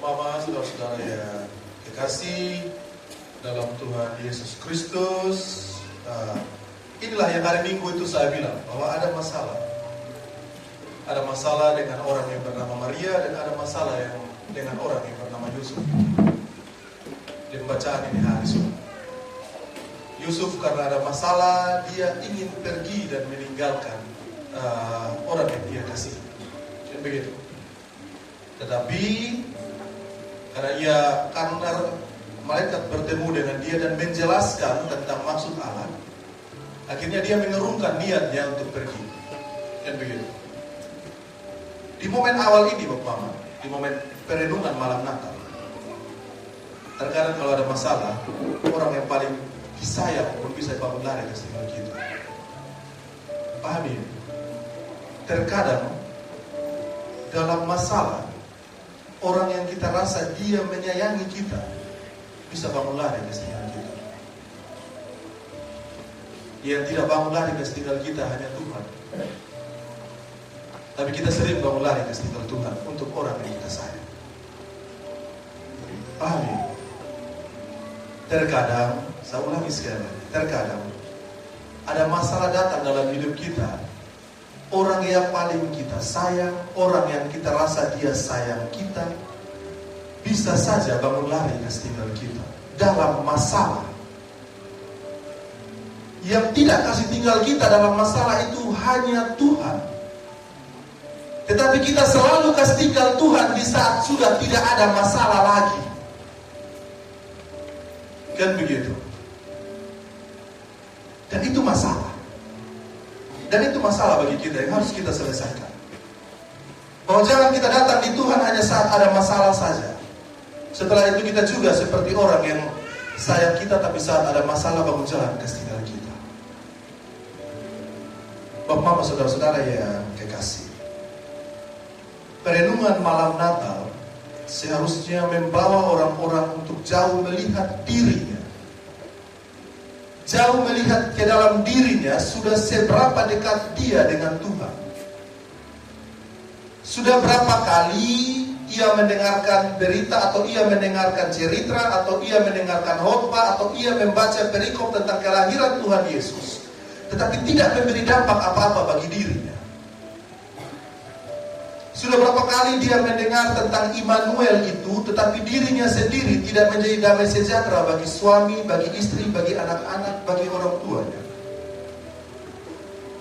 Mama, saudara-saudara yang kekasih dalam Tuhan Yesus Kristus, inilah yang hari Minggu itu saya bilang bahwa ada masalah. Ada masalah dengan orang yang bernama Maria dan ada masalah yang dengan orang yang bernama Yusuf. Di pembacaan ini hari ini, Yusuf karena ada masalah, dia ingin pergi dan meninggalkan orang yang dia kasih. Dan begitu. Tetapi karena malaikat bertemu dengan dia dan menjelaskan tentang maksud Allah, akhirnya dia mengerungkan niatnya untuk pergi. Dan begitu. Di momen awal ini, Bapak Mama, di momen perenungan malam Natal, terkadang kalau ada masalah, orang yang paling disayang pun bisa bangun lari ke sekitar kita. Pahami? Terkadang dalam masalah, orang yang kita rasa dia menyayangi kita bisa bangun lari ke sekitar kita. Yang tidak bangun lari ke sekitar kita hanya Tuhan. Tapi kita sering bangun lari ke sekitar Tuhan untuk orang yang kita sayang. Pahami? Terkadang, saya ulangi sekali lagi, terkadang ada masalah datang dalam hidup kita. Orang yang paling kita sayang, orang yang kita rasa dia sayang kita, bisa saja bangun lari ke sekitar kita dalam masalah. Yang tidak kasih tinggal kita dalam masalah itu hanya Tuhan. Tetapi kita selalu kasih tinggal Tuhan di saat sudah tidak ada masalah lagi. Kan begitu. Dan itu masalah. Dan itu masalah bagi kita yang harus kita selesaikan. Bahwa jangan kita datang di Tuhan hanya saat ada masalah saja. Setelah itu kita juga seperti orang yang sayang kita, tapi saat ada masalah bangun jalan ke sekitar kita. Bapak, Mama, saudara-saudara yang kekasih, perenungan malam Natal seharusnya membawa orang-orang untuk jauh melihat dirinya. Jauh melihat ke dalam dirinya, sudah seberapa dekat dia dengan Tuhan. Sudah berapa kali ia mendengarkan berita, atau ia mendengarkan cerita, atau ia mendengarkan khotbah, atau ia membaca perikop tentang kelahiran Tuhan Yesus, tetapi tidak memberi dampak apa-apa bagi dirinya. Sudah berapa kali dia mendengar tentang Immanuel itu, tetapi dirinya sendiri tidak menjadi damai sejahtera bagi suami, bagi istri, bagi anak-anak, bagi orang tuanya.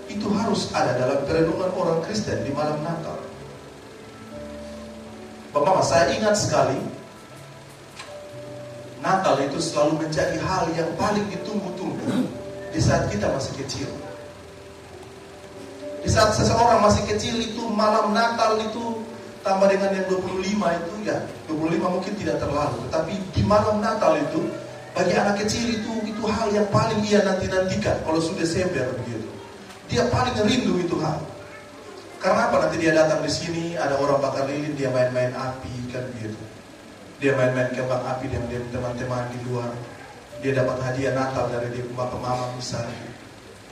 Itu harus ada dalam perenungan orang Kristen di malam Natal. Bapak, Mama, saya ingat sekali, Natal itu selalu menjadi hal yang paling ditunggu-tunggu di saat kita masih kecil. Di saat seseorang masih kecil itu, malam Natal itu tambah dengan yang 25 itu, ya 25 mungkin tidak terlalu, tetapi di malam Natal itu bagi anak kecil itu hal yang paling ia nanti-nantikan. Kalau sudah Desember begitu, dia paling rindu itu hal. Karena apa? Nanti dia datang di sini, ada orang bakar lilin, dia main-main api, kan begitu. Dia main-main kembang api dengan teman-teman di luar. Dia dapat hadiah Natal dari dia mama misalnya.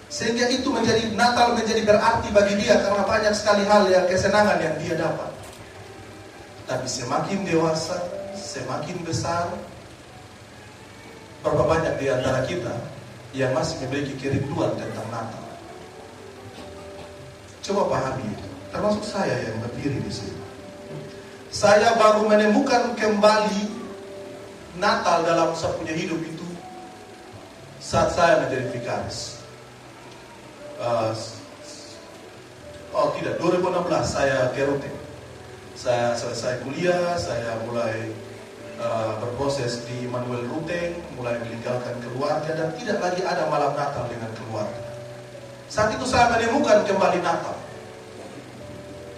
Sehingga itu menjadi Natal menjadi berarti bagi dia karena banyak sekali hal yang kesenangan yang dia dapat. Tapi semakin dewasa, semakin besar, berapa banyak di antara kita yang masih memiliki kerinduan tentang Natal. Coba pahami itu, termasuk saya yang berdiri di sini. Saya baru menemukan kembali Natal dalam saya punya hidup itu saat saya menjadi vikaris. 2016 saya ke Ruteng. Saya selesai kuliah, saya mulai berproses di Immanuel Ruteng, mulai meninggalkan keluarga dan tidak lagi ada malam Natal dengan keluarga. Saat itu saya menemukan kembali Natal.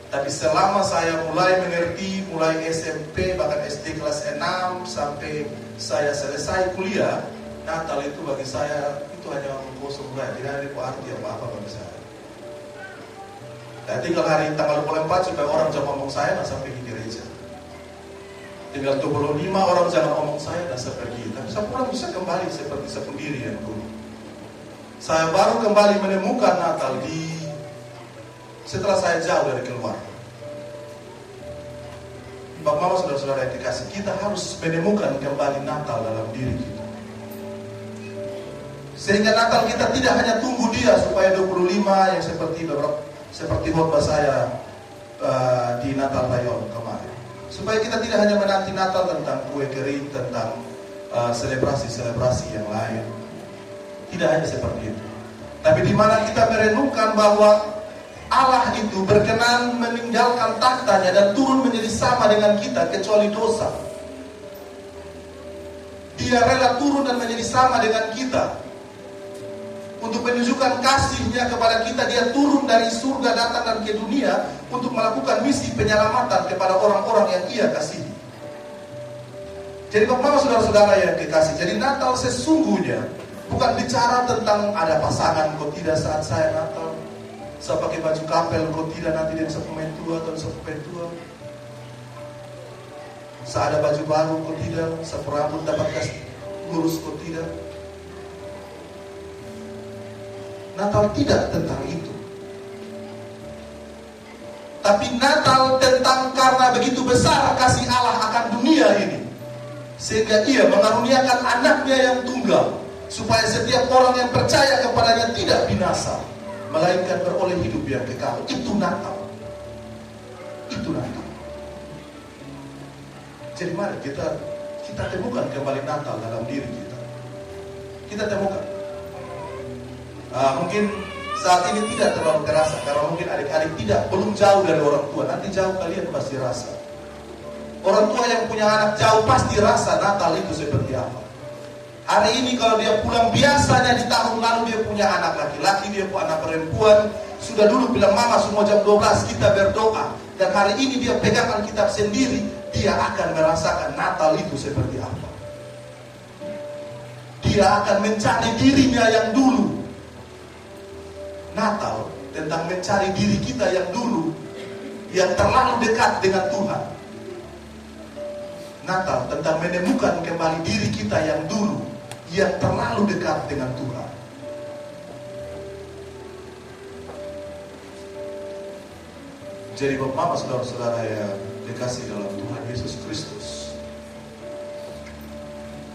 Tapi selama saya mulai mengerti, mulai SMP, bahkan SD kelas 6 sampai saya selesai kuliah, Natal itu bagi saya itu hanya kosong saja, tidak ada arti apa-apa bagi saya. Saya tinggal hari tanggal 24 supaya orang jangan ngomong saya dan sampai di gereja. Tinggal 25 orang jangan ngomong saya dan saya pergi. Tapi saya pulang bisa kembali seperti saya sendiri yang dulu. Saya baru kembali menemukan Natal setelah saya jauh dari keluarga. Bapak Mama, saudara-saudara yang dikasih, kita harus menemukan kembali Natal dalam diri kita. Sehingga Natal kita tidak hanya tunggu dia supaya 25 yang seperti khotbah saya di Natal Rayon kemarin. Supaya kita tidak hanya menanti Natal tentang kue kering, tentang selebrasi-selebrasi yang lain. Tidak hanya seperti itu. Tapi di mana kita merenungkan bahwa Allah itu berkenan meninggalkan tahtanya dan turun menjadi sama dengan kita kecuali dosa. Dia rela turun dan menjadi sama dengan kita untuk menunjukkan kasihnya kepada kita. Dia turun dari surga datang dan ke dunia untuk melakukan misi penyelamatan kepada orang-orang yang ia kasihi. Jadi Bapak, saudara-saudara yang dikasih, jadi Natal sesungguhnya bukan bicara tentang ada pasangan kok tidak saat saya Natal, saya pakai baju kapel kok tidak nanti dia bisa pemain tua atau bisa pemain tua, saya ada baju baru kok tidak, saya rambut dapat kasih lurus kok tidak. Natal tidak tentang itu. Tapi Natal tentang karena begitu besar kasih Allah akan dunia ini, sehingga ia mengaruniakan anaknya yang tunggal, supaya setiap orang yang percaya kepadanya tidak binasa, melainkan beroleh hidup yang kekal. Itu Natal. Itu Natal. Jadi mari kita temukan kembali Natal dalam diri kita. Kita temukan. Mungkin saat ini tidak terlalu terasa, karena mungkin adik-adik belum jauh dari orang tua. Nanti jauh kalian pasti rasa. Orang tua yang punya anak jauh pasti rasa Natal itu seperti apa. Hari ini kalau dia pulang, biasanya di tahun lalu dia punya anak laki-laki, dia punya anak perempuan, sudah dulu bilang mama semua jam 12 kita berdoa. Dan hari ini dia pegang Alkitab sendiri, dia akan merasakan Natal itu seperti apa. Dia akan mencari dirinya yang dulu. Natal tentang mencari diri kita yang dulu, yang terlalu dekat dengan Tuhan. Natal tentang menemukan kembali diri kita yang dulu, yang terlalu dekat dengan Tuhan. Jadi Bapak, saudara-saudara yang dikasih dalam Tuhan Yesus Kristus,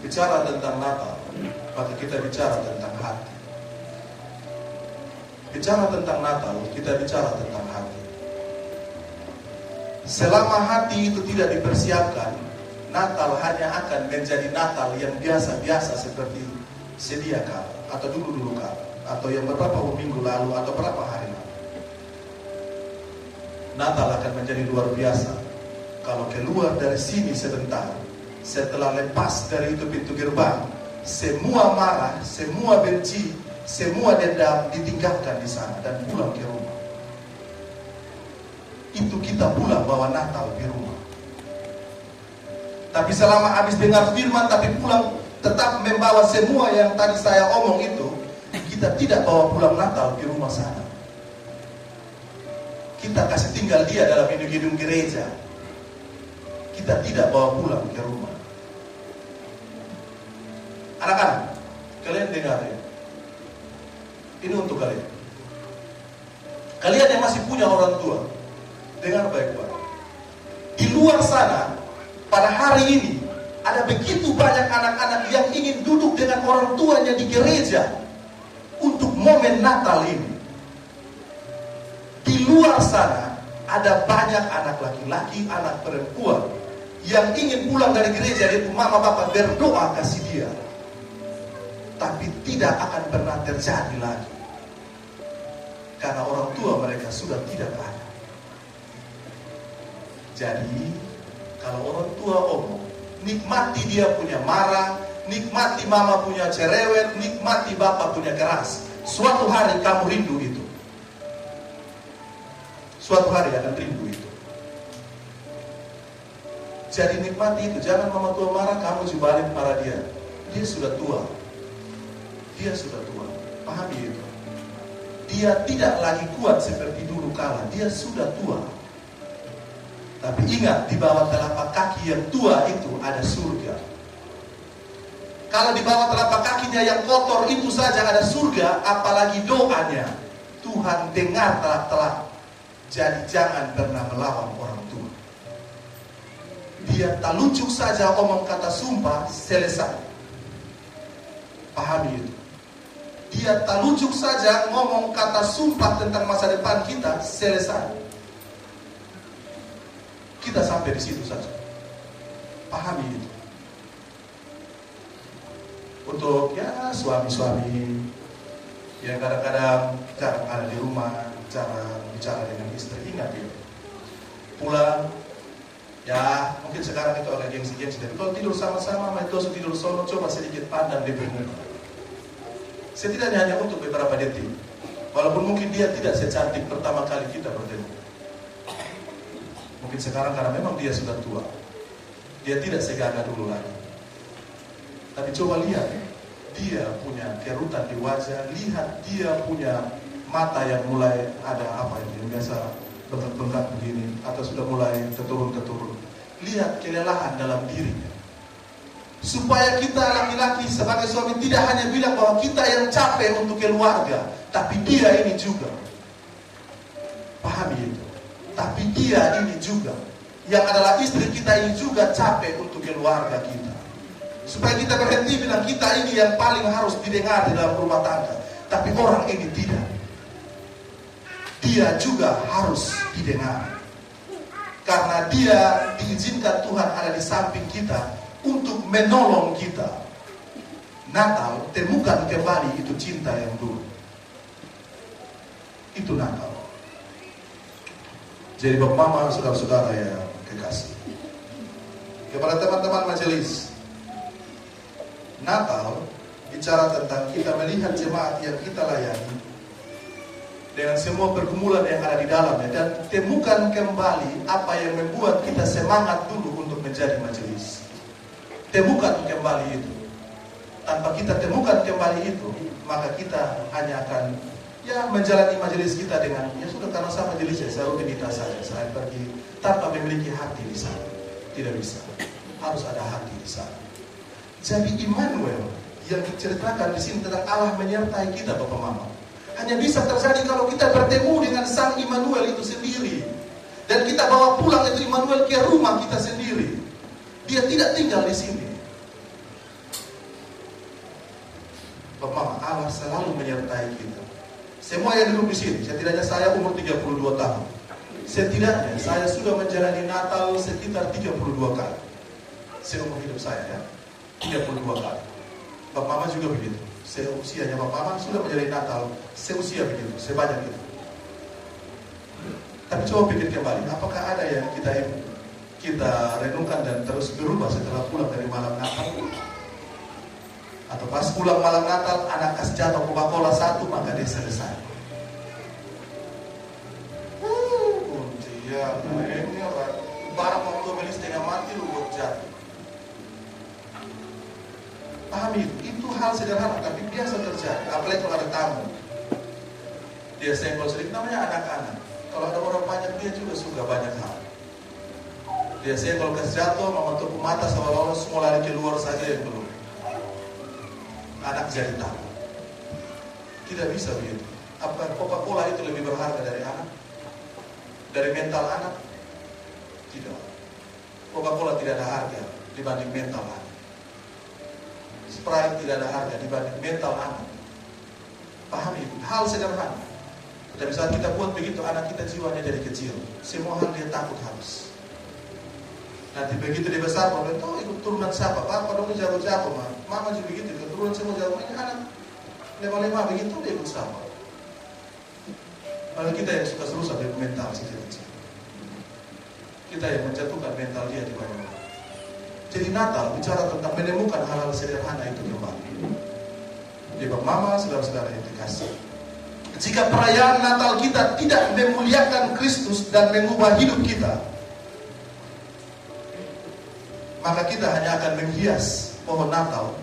bicara tentang Natal, maka kita bicara tentang hati. Bicara tentang Natal, kita bicara tentang hati. Selama hati itu tidak dipersiapkan, Natal hanya akan menjadi Natal yang biasa-biasa seperti sedia kala, atau dulu-dulu kala, atau yang beberapa minggu lalu, atau beberapa hari lalu. Natal akan menjadi luar biasa kalau keluar dari sini sebentar, setelah lepas dari itu pintu gerbang, semua marah, semua benci, semua dendam ditinggalkan di sana dan pulang ke rumah. Itu kita pulang bawa Natal di rumah. Tapi selama habis dengar firman tapi pulang tetap membawa semua yang tadi saya omong itu, kita tidak bawa pulang Natal di rumah sana. Kita kasih tinggal dia dalam gedung gereja. Kita tidak bawa pulang ke rumah. Anak-anak, kalian dengar ya. Ini untuk kalian. Kalian yang masih punya orang tua, dengar baik-baik. Di luar sana, pada hari ini, ada begitu banyak anak-anak yang ingin duduk dengan orang tuanya di gereja untuk momen Natal ini. Di luar sana, ada banyak anak laki-laki, anak perempuan yang ingin pulang dari gereja, itu mama bapak berdoa kasih dia. Tapi tidak akan pernah terjadi lagi. Karena orang tua mereka sudah tidak ada. Jadi, kalau orang tua omong, nikmati dia punya marah, nikmati mama punya cerewet, nikmati bapak punya keras. Suatu hari kamu rindu itu. Suatu hari akan rindu itu. Jadi nikmati itu. Jangan mama tua marah, kamu juga balik marah dia. Dia sudah tua. Dia sudah tua. Pahami itu. Dia tidak lagi kuat seperti dulu kala. Dia sudah tua. Tapi ingat, di bawah telapak kaki yang tua itu ada surga. Kalau di bawah telapak kakinya yang kotor itu saja ada surga, apalagi doanya. Tuhan dengar telak-telak. Jadi jangan pernah melawan orang tua. Dia tak lucu saja omong kata sumpah, selesai. Pahami itu. Dia tak lucu saja ngomong kata sumpah tentang masa depan kita, selesai. Kita sampai di situ saja. Pahami itu. Untuk ya suami-suami yang kadang-kadang jarang ada di rumah, jarang bicara dengan istri, ingat itu. Pulang, ya mungkin sekarang itu agak gengsi-gengsi, tapi kalau tidur sama-sama, itu tidur solo, coba sedikit pandang di muka. Setidaknya hanya untuk beberapa detik. Walaupun mungkin dia tidak secantik pertama kali kita bertemu. Mungkin sekarang karena memang dia sudah tua, dia tidak segagah dulu lagi. Tapi coba lihat, dia punya kerutan di wajah, lihat dia punya mata yang mulai ada apa yang biasa bengkak-bengkak begini, atau sudah mulai keturun-keturun. Lihat kelelahan dalam dirinya. Supaya kita laki-laki sebagai suami tidak hanya bilang bahwa kita yang capek untuk keluarga, tapi dia ini juga. Pahami itu. Tapi dia ini juga, yang adalah istri kita ini juga capek untuk keluarga kita. Supaya kita berhenti bilang kita ini yang paling harus didengar di dalam rumah tangga. Tapi orang ini tidak. Dia juga harus didengar. Karena dia diizinkan Tuhan ada di samping kita untuk menolong kita. Natal, temukan kembali itu cinta yang dulu. Itu Natal. Jadi Bapak Mama, saudara-saudara yang kekasih, kepada teman-teman majelis, Natal bicara tentang kita melihat jemaat yang kita layani dengan semua pergumulan yang ada di dalamnya, dan temukan kembali apa yang membuat kita semangat dulu untuk menjadi majelis. Temukan kembali itu. Tanpa kita temukan kembali itu, maka kita hanya akan menjalani majelis kita dengan sudah karena saya majelis saya rutinitas saja, saya pergi tanpa memiliki hati di sana. Tidak bisa. Harus ada hati di sana. Jadi Immanuel yang diceritakan di sini tentang Allah menyertai kita, Bapak Mama, hanya bisa terjadi kalau kita bertemu dengan Sang Immanuel itu sendiri, dan kita bawa pulang itu Immanuel ke rumah kita sendiri. Dia tidak tinggal di sini. Bapak Mama, Allah selalu menyertai kita. Semua yang duduk di sini, setidaknya saya umur 32 tahun. Setidaknya saya sudah menjalani Natal sekitar 32 kali. Seumur hidup saya 32 kali. Bapak Mama juga begitu. Seusianya Bapak Mama sudah menjalani Natal seusia begitu, sebanyak itu. Tapi coba pikir kembali, apakah ada yang kita renungkan dan terus berubah setelah pulang dari malam Natal? Atau pas pulang malam Natal, anak kasih jatuh Coca-Cola 1, maka dia selesai. Ini barang waktu beli setengah mati lu buat jatuh. Pahami itu hal sederhana tapi biasa terjadi. Apalagi kalau ada tamu, dia senggol sedikit, namanya anak-anak. Kalau ada orang banyak, dia juga suka banyak hal. Dia senggol kasih jatuh, mama tepuk mata seolah-olah semua lari keluar saja yang belum. Anak jadi takut. Tidak bisa begitu. Apakah Coca-Cola itu lebih berharga dari anak? Dari mental anak? Tidak. Coca-Cola tidak ada harga dibanding mental anak. Sprite tidak ada harga dibanding mental anak. Pahami itu. Hal sederhana. Tapi saat kita buat begitu, anak kita jiwanya dari kecil. Semua hal dia takut harus. Nanti begitu dia besar, itu ikut turunan siapa? Papa dong jago-jago, mama juga begitu. Turunan semua jago. Ini anak lema-lema begitu dia ikut sama. Malah kita yang suka serusak dari mental sejak kecil. Kita yang menjatuhkan mental dia di mana. Jadi Natal bicara tentang menemukan hal-hal sederhana itu kembali. Jadi Bapak Mama, saudara-saudara yang dikasih, jika perayaan Natal kita tidak memuliakan Kristus dan mengubah hidup kita, maka kita hanya akan menghias pohon Natal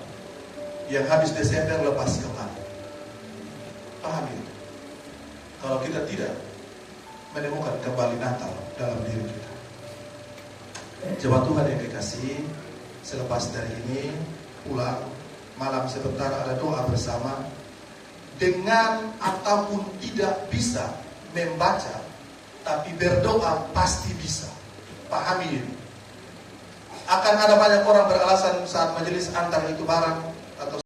yang habis Desember lepas kembali. Pahami itu. Kalau kita tidak menemukan kembali Natal dalam diri kita. Jemaat Tuhan yang dikasihi, selepas dari ini pulang malam sebentar ada doa bersama. Dengan ataupun tidak bisa membaca, tapi berdoa pasti bisa. Pahami ini. akan ada banyak orang beralasan saat majelis antar itu barang atau